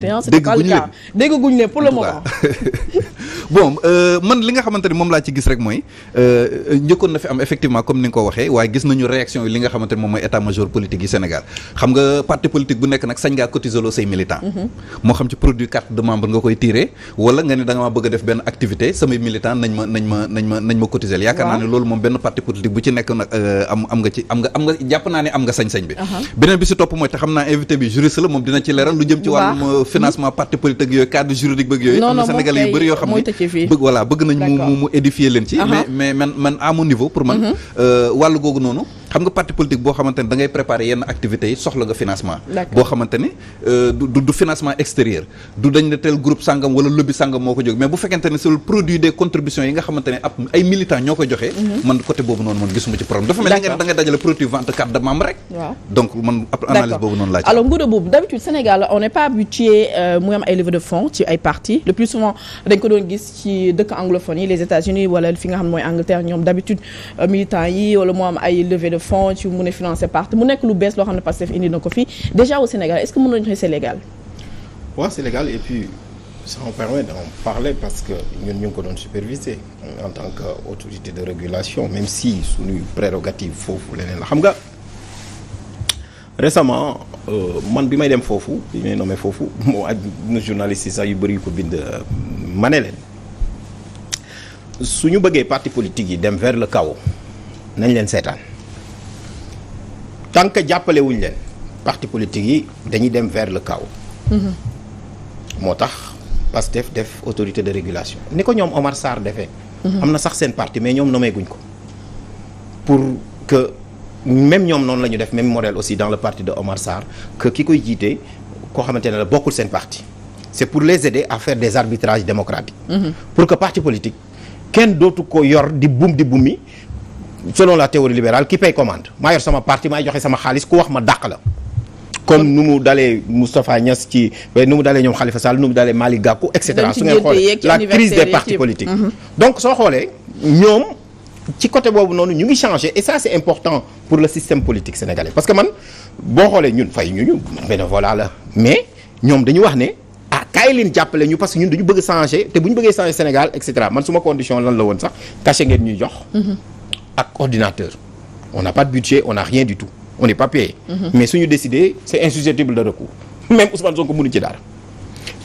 c'est pas le cas dégguñu ne pour le moment. bon man li nga xamante ni moom laa ci gis rek mooy njëkkoon na fi am effectivement comme ni nga ko waxee waaye gis nañu réaction yi li nga xamante ni moom mooy état major politique yi Sénégal xam nga parti politique bu nekk nag sañ ngaa cotiser loo say militant moo xam ci produit carte de membre nga koy tiré wala nga ne da nga maa bëgg a def benn activité samay militant nañ ma cotiser yaakaar naa ne loolu moom benn parti politique bu ci nekk nag am nga jàpp naa ne am nga sañ-sañ bi beneen bi si topp mooy te xam naa invité bi juriste la moom dina ci leeral lu jëm ci wàllum financement parti politique yooyu cadre juridique bëgg yooyu am na Sénégalais yu bëri yoo xam ne bëgg nañ mu édifier leen ci mais man à mon niveau pour man wàllu googu noonu xam nga parti politique boo xamante ne da ngay préparer yenn activités yi soxla nga financement boo xamante ni du financement extérieur du dañ ne tel groupe sangam wala lobby sangam moo ko jóg mais bu fekkente ne c'est le produit des contributions yi nga xamante ne ay militants ñoo koy joxee man côté boobu noonu man gisuma ci problème dafa mel ni nga ne da nga dajale produit vente carte de membre rek donc man analyse boobu noonu laa ci alors Ngouda Mboup d'habitude Sénégal on n'est pas habitué muy am ay levée de fonds ci ay partis le plus souvent dañ ko doon gis ci dëkk anglophone yi les États-Unis wala fi nga xam ne mooy Angleterre ñoom d'habitude militants yi wala moo am ay levée de fonds ci mun a financer parti mu nekk lu bees loo xam ne Pastef indi na ko fii déjà au Sénégal est-ce que mën nañu wax c'est légal waaw c'est légal et puis ça me permet d'en parler parce que ñun ñu ngi ko doon superviser en tant que autorité de régulation même si suñuy prérogative foofu leneen la xam nga récemment man bi may dem foofu bi may nommé foofu moo ak journalistes yi sax yu bëri yu ko bind ma ne leen su ñu bëggee parti politique yi dem vers le chaos nañ leen seetaan tant que jàppale wuñ leen parti politique yi dañuy dem vers le chaos moo tax Pastef def autorité de régulation ni ko ñoom Omar Sarr defee am na sax seen parti mais ñoom nommé guñ ko pour que même ñoom noonu la ñu def même modèle aussi dans le parti de Omar Sarr que ki koy jiite koo xamante ne la bokkul seen parti c'est pour les aider à faire des arbitrages démocratiques pour que parti politique kenn dootu ko yor di bumi selon la théorie libérale qui paye commande maa yor sama parti maay joxe sama xaalis ku wax ma dàq la comme nu mu dalee Moustapha Niass ci nu mu dalee ñoom Khalifa Sall nu mu dalee Malick Gakou et cetera su ngeen xoolee la crise des partis politiques donc soo xoolee ñoom ci côté boobu noonu ñu ngi changer et ça c'est important pour le système politique sénégalais parce que man boo xoolee ñun fay ñu bénévolat la mais ñoom dañu wax ne kaay leen jàppale ñu parce que ñun dañu bëgg changer te bu ñu bëggee changer Sénégal et cetera man suma condition lan la woon sax cachet ngeen ñuy jox ak ordinateur on n'a pas de budget on n'a rien du tout on n'est pas payé mais suñu décider c'est insusceptible de recours même Ousmane Sonko mënu ci dara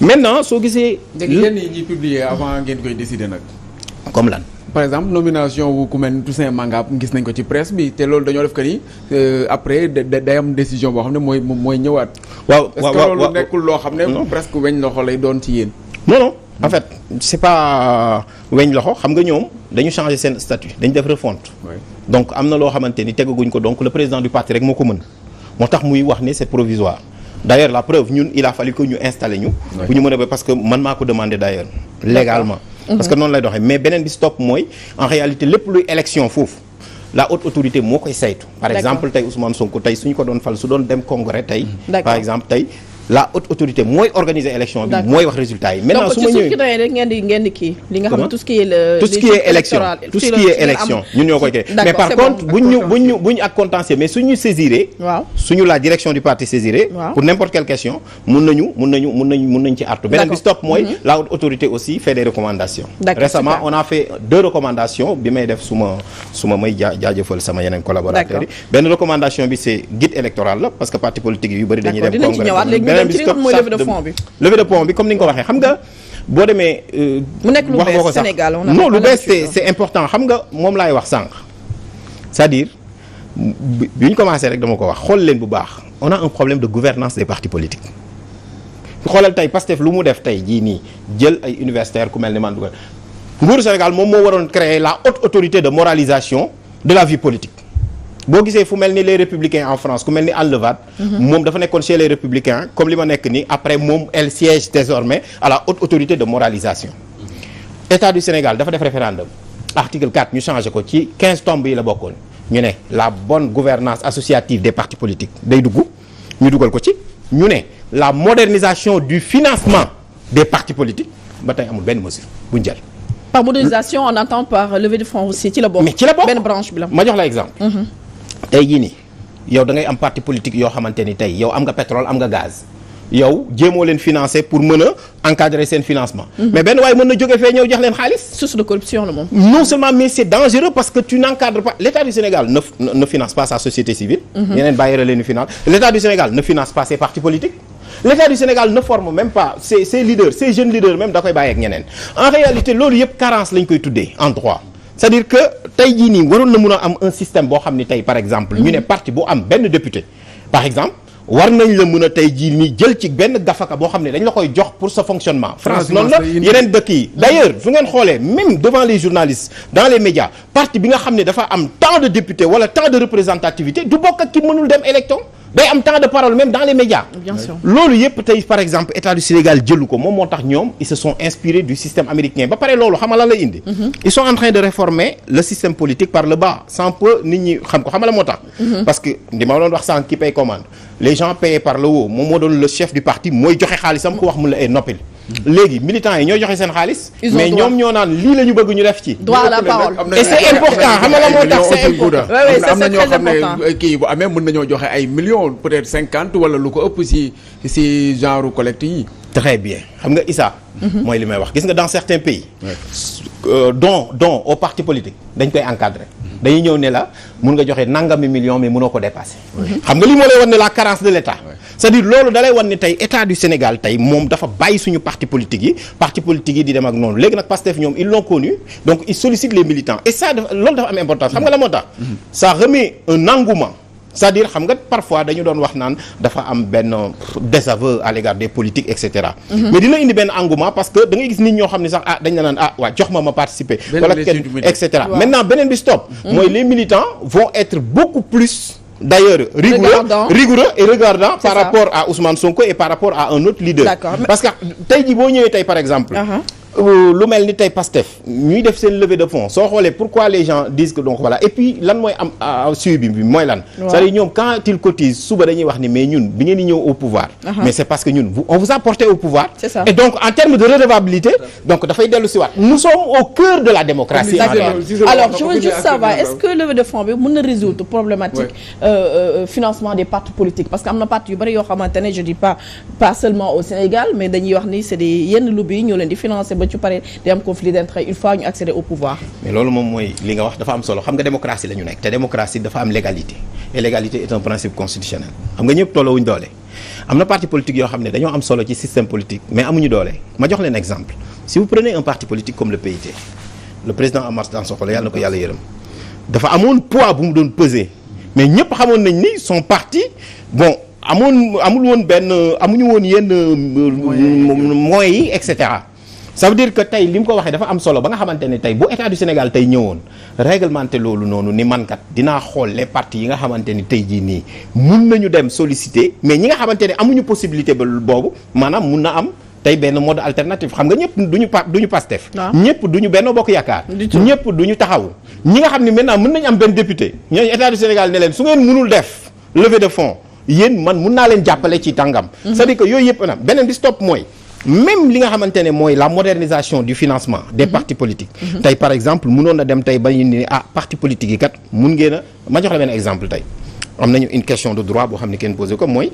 maintenant soo gisee yenn yi ñuy publier avant ngeen koy décider nag comme lan par exemple nomination wu ku mel Toussaint Manga gis nañ ko ci presse bi te loolu dañoo def que ni après day am décision boo xam ne mooy ñëwaat waaw est-ce que loolu nekkul loo xam ne presque weñ loxo lay doon ci yéen non en fait c'est pas weñ loxo xam nga ñoom dañu changer seen statut dañu def refonte donc am na loo xamante ni tegaguñ ko donc le président du parti rek moo ko mën moo tax muy wax ni c'est provisoire d'ailleurs la preuve ñun il a fallu que ñu installer ñu bu ñu mën a ba parce que man maa ko demandé d'ailleurs légalement parce que noonu lay doxee mais beneen bi stop mooy en réalité lépp luy élection foofu la haute autorité moo koy saytu par exemple tey Ousmane Sonko tey suñu ko doon fal su doon dem congrès tey par exemple tey la haute autorité mooy organiser élection bi mooy wax résultat yi maintenant su ma ñëwee donc rek ngeen di kii li nga xam ne tout ce qui est élection ñun ñoo koy kii mais par contre buñ ak contentieux mais suñu saisiré suñu la direction du parti saisiré pour n'importe quelle question mun nañ ci artu beneen bi stop mooy la haute autorité aussi fait des recommandations récemment on a fait 2 recommandations bi may def suma may jaajëfal sama yeneen collaborateurs yi benn recommandation bi c'est guide électoral la parce que parti politique yu bëri dañuy dem congrès levée de fonds bi levée de fonds bi comme ni nga ko waxee xam nga boo demee mu nekk lu bees Sénégal non lu bees c'est important xam nga moom laay wax sànq c'est-à-dire bi ñu commencé rek dama ko wax xool leen bu baax on a un problème de gouvernance des partis politiques xoolal tey Pastef lu mu def tey jii nii jël ay universitaires ku mel ni man dugal nguuru Sénégal moom moo waroon créer la haute autorité de moralisation de la vie politique boo gisee fu mel ni les républicains en France ku mel ni Al-Levat moom dafa nekkoon chez les républicains comme li ma nekk ni après moom elle siège désormais à la haute autorité de moralisation État du Sénégal dafa def référendum article 4 ñu changé ko ci 15 tombes yi la bokkoon ñu ne la bonne gouvernance associative des partis politiques day dugg ñu dugal ko ci ñu ne la modernisation du financement des partis politiques ba tey amul benn mesure bu ñu jël par modernisation on entend par levée de fonds aussi ci la bokk mais ci la bokk benn branche bi la ma jox la exemple tey jii nii yow da ngay am parti politique yoo xamante ni tey yow am nga pétrole am nga gaz yow jéemoo leen financer pour mën a encadrer seen financement. mais benn waaye mën na jóge fee ñëw jox leen xaalis. source de corruption la moom. non seulement mais c'est dangereux parce que tu n'encadres pas l'État du Sénégal ne finance pas sa société civile. yeneen bàyyi leen finance l'État du Sénégal ne finance pas ses partis politiques. L'État du Sénégal ne forme même pas ses leaders ces jeunes leaders même da koy bàyyi ak ñeneen en réalité loolu yëpp carence lañ koy tuddee en droit. c'est-à-dire que tey jii nii waroon na mën a am un système boo xam ni tey par exemple ñu ne parti bu am benn député par exemple war nañ la mën a tey jii nii jël ci benn gafaka boo xam ne dañ la koy jox pour sa fonctionnement. France noonu la yeneen dëkk yi d'ailleurs su ngeen xoolee même devant les journalistes dans les médias parti bi nga xam ne dafa am tant de députés wala tant de représentativité du bokk ak ki mënul dem élection day am temps de parole même dans les médias. Bien sûr. loolu yëpp tey par exemple État du Sénégal jëlu ko moom moo tax ñoom ils se sont inspirés du système américain ba pare loolu xam nga lan la indi. ils sont en train de réformer le système politique par le bas sans peu nit ñi xam ko xam nga la moo tax. parce que li ma doon wax sànq qui paye commande les gens payés par le haut moom moo doon le chef du parti mooy joxe xaalisam ku wax mun la ay noppil. léegi militants yi ñoo joxe seen xaalis. mais ñoom ñoo naan lii la ñu bëgg ñu def ci. droit à la parole. et c'est important xam nga la moo tax c'est important. am na ñoo xam ne kii bu amee mën nañoo joxe ay millions peut-être 50 wala lu ko ëpp si genre collecte yi. très bien xam nga Issa. mooy li may wax gis nga dans certains pays. don au parti politique dañ koy encadrer. dañuy ñëw ne la mun nga joxe nangami millions mais mënoo ko dépasser. xam nga li moo lay wan ne la carence de l'État. c'est-à-dire loolu da lay wan ne tey État du Sénégal tey moom dafa bàyyi suñu parti politique yi di dem ak noonu léegi nag Pastef ñoom ils l'ont connu donc ils sollicitent les militants et ça loolu dafa am importance xam nga la moo tax. ça remet un engouement. c'est-à-dire xam nga parfois dañu doon wax naan dafa am benn désaveu à l'égard des politiques et cetera. mais dina indi benn engouement parce que da ngay gis nit ñoo xam ne sax dañ la naan waa jox ma participer. wala kenn et cetera maintenant beneen bi stop. mooy les militants vont être beaucoup plus. d'ailleurs rigoureux et regardant par rapport à Ousmane Sonko et par rapport à un autre leader. parce que tey jii boo ñëwee tey par exemple. lu mel ni tey Pastef ñuy def seen levée de fonds soo xoolee pourquoi les gens disent que donc voilà et puis lan mooy am suivi bi mooy lan. c'est-à-dire ñoom quand ils cotisent suba dañuy wax ni mais ñun bi ngeen di ñëw au pouvoir. mais c'est parce que ñun on vous a porté au pouvoir. C'est ça. et donc en termes de redevabilité donc dafay dellu si waat nous sommes au cœur de la démocratie. alors je veux juste savoir est-ce que levée de fonds bi mën na résoudre problématique financement des partis politiques parce que am na parti yu bari yoo xamante ne je dis pas seulement au Sénégal mais dañuy wax ni c'est des yenn lobby yi ñoo leen di financer ba ci pare di am conflit d'intérêt une fois ñu accéder au pouvoir. mais loolu moom mooy li nga wax dafa am solo xam nga démocratie la ñu nekk te démocratie dafa am légalité et l'égalité est un principe constitutionnel xam nga ñëpp tolloowuñ doole am na parti politique yoo xam ne dañoo am solo ci système politique mais amuñu doole ma jox leen exemple si vous prenez un parti politique comme le PIT le président Amath Dansokho yàlla na ko yàlla yërëm dafa amoon poids bu mu doon peser mais ñëpp xamoon nañ ni son parti bon amul woon benn amuñu woon yenn moyens yi et cetera. ça veut dire que tey li mu ko waxee dafa am solo ba nga xamante ne tey bu État du Sénégal tey ñëwoon réglementé loolu noonu ni mankat dinaa xool les partis yi nga xamante ni tey jii nii mun nañu dem solliciter mais ñi nga xamante ne amuñu possibilité ba boobu maanaam mun na am tey benn mode alternatif xam nga ñëpp duñu Pastef ñëpp duñu Benno Bokk Yaakaar ñëpp duñu Taxawu ñi nga xam ne maintenant mën nañu am benn député ñooñu État du Sénégal ne leen su ngeen mënul def levée de fonds yéen man mun naa leen jàppale ci tàngam c'est-à-dire que yooyu yëpp na beneen bi stop mooy même li nga xamante ne mooy la modernisation du financement des partis politiques tey par exemple mënoon na dem tey ba ñu ni parti politique yi kat mun ngeen a ma jox la benn exemple tey am nañu une question de droit boo xam ne kenn posé ko mooy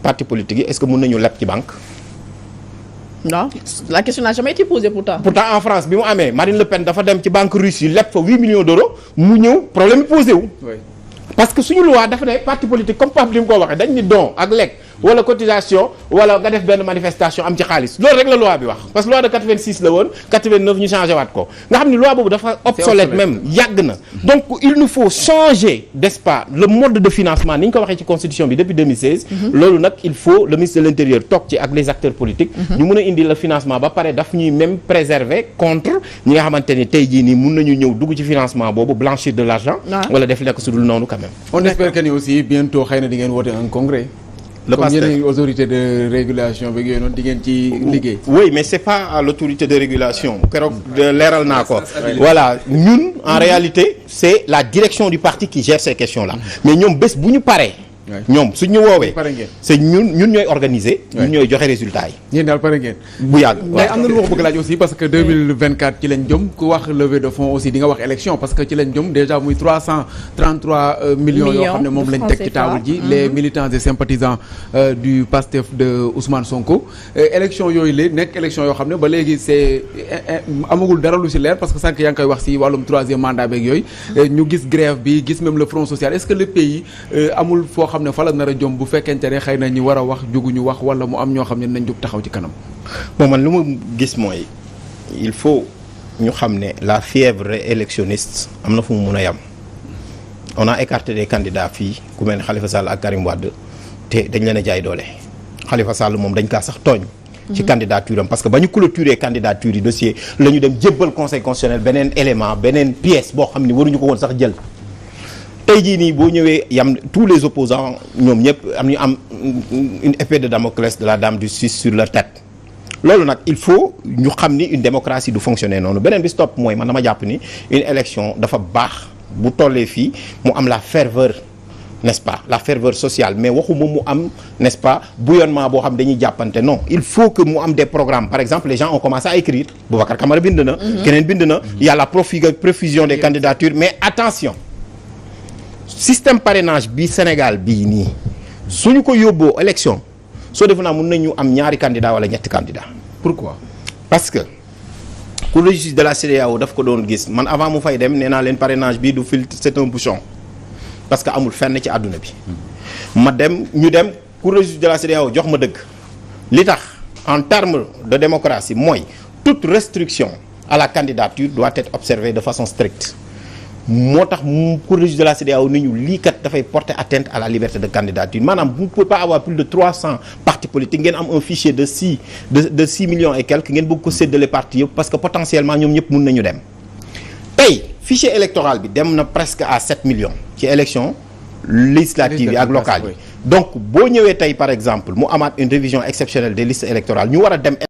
parti politique yi est-ce que mun nañu leb ci banque. non la question n'a jamais été posée pourtant en France bi mu amee Marine Le Pen dafa dem ci banque russe yi leb fa 8 millions d'euros mu ñëw problème bi posé wu. parce que suñu loi dafa ne parti politique comme Pape li mu ko waxee dañ ni don ak lekk wala cotisation wala nga def benn manifestation am ci xaalis loolu rek la loi bi wax parce que loi de 86 la woon 89 ñu changé waat ko nga xam ni loi boobu dafa obsolète même yàgg na donc il nous faut changer n'est-ce pas le mode de financement ni ñu ko waxee ci constitution bi depuis 2016 loolu nag il faut le ministre de l'intérieur toog ci ak les acteurs politiques ñu mën a indi le financement ba pare daf ñuy même préserver contre ñi nga xamante ni tey jii nii mun nañu ñëw dugg ci financement boobu blanchir de l'argent wala def lekk su dul noonu quand même on espère que ni aussi bientôt xëy na di ngeen woote un congrès le comme yeneen autorité de régulation bi yooyu noonu di ngeen ci liggéey. oui mais c'est pas à l'autorité de régulation keroog leeral naa ko voilà ñun en réalité c'est la direction du parti qui gère ces questions là mais ñoom bés bu ñu paree ñoom suñ ñu woowee c'est ñun ñooy organiser ñun ñooy joxe résultat yi yéen daal pare ngeen bu yàgg mais am na lu ma bëgg laaj aussi parce que 2024 ci lañ jëm ku wax levée de fonds aussi di nga wax élection parce que ci lañ jëm déjà muy 333 millions yoo xam ne moom lañ teg ci table ji les militants et sympathisants du PASTEF de Ousmane Sonko élection yooyu la nekk élection yoo xam ne ba léegi c'est amagul dara lu ci leer parce que sànq yaa ngi koy wax ci wàllum troisième mandat beeg yooyu ñu gis grève bi gis même le front social est-ce que le pays amul foo xam ne fa la nar a jom bu fekkente ne xëy na ñi war a wax juguñu wax wala mu am ñoo xam ne nañ jóg taxaw ci kanam. bon man lu ma gis mooy il faut ñu xam ne la fièvre électionniste am na fu mu mun a yam on a écarté des candidats fii ku mel ne Khalifa Sall ak Karim Wade te dañ leen a jaay doole Khalifa Sall moom dañ kaa sax tooñ. ci candidature am parce que ba ñu clôturer candidature yi dossier la ñu dem jébbal conseil constitutionnel beneen élément beneen pièce boo xam ne waruñu ko woon sax jël. tey jii nii boo ñëwee yam tous les opposants ñoom ñëpp am une épée de Damoclès de la dame du 6 sur leur tête loolu nag il faut ñu xam ni une démocratie du fonctionner noonu beneen bi stop mooy man dama jàpp ni une élection dafa baax bu tollee fii mu am la ferveur n'est-ce pas la ferveur sociale mais waxuma mu am n'est-ce pas bouillonnement boo xam dañuy jàppante non il faut que mu am des programmes par exemple les gens ont commencé à écrire Boubacar Camara bind na keneen bind na il y a la profusion des candidatures mais attention système parrainage bi Sénégal bii nii suñu ko yóbboo élection soo defe naa mën nañu am ñaari candidat wala ñetti candidat pourquoi parce que Cour de justice de la CEDEAO daf ko doon gis man avant mu fay dem nee naa leen parrainage bi du filtre c'est un bouchon parce que amul fenn ci àdduna bi ma dem ñu dem Cour de justice de la CEDEAO jox ma dëgg li tax en termes de démocratie mooy toute restriction à la candidature doit être observée de façon stricte moo tax Cour de justice de la CEDEAO ni ñu lii kat dafay porter atteinte à la liberté de candidature maanaam vous ne pouvez pas avoir plus de 300 partis politiques ngeen am un fichier de 6 millions et quelques ngeen bëgg ko séddale partis yëpp parce que potentiellement ñoom ñëpp mun nañu dem tey fichier électoral bi dem na presque à 7 millions ci élection législative yi ak locales yi donc boo ñëwee tey par exemple mu amaat une révision exceptionnelle des listes électorales ñu war a dem